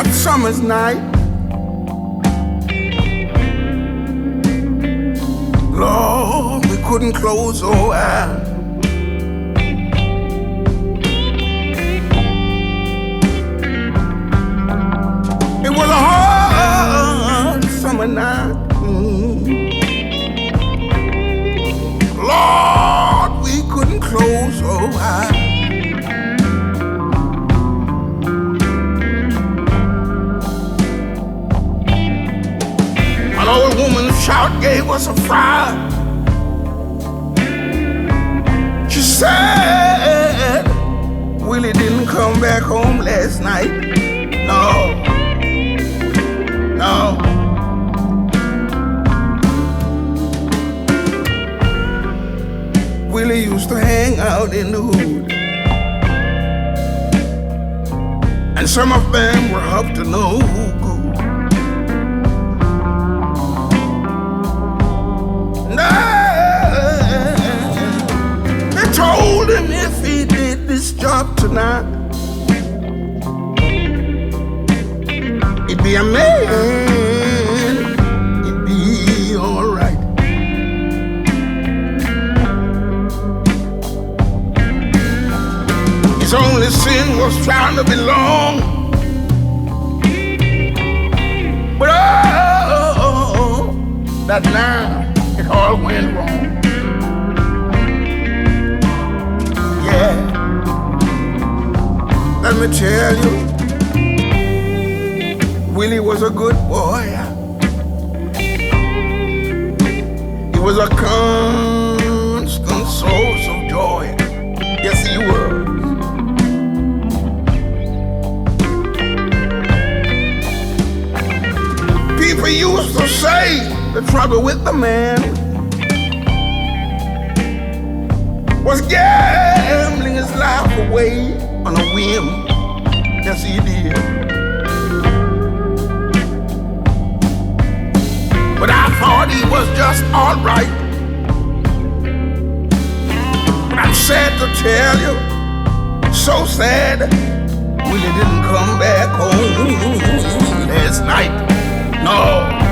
hot summer's night, Lord, we couldn't close our eyes. It was a hot summer night. Lord, we couldn't close our eyes. An old woman's shout gave us a fright. She said Willie didn't come back home last night. No. Willie used to hang out in the hood, and some of them were up to no good. They told him if he did this job tonight, it'd be a man, it'd be alright. His only sin was trying to belong. But oh, that night it all went wrong. Yeah, let me tell you, Willie was a good boy. He was a constant source of joy. Yes, he was. People used to say the trouble with the man was gambling his life away on a whim. Yes, he did. But I thought he was just all right. But I'm sad to tell you, so sad, Willie didn't come back home last night. No.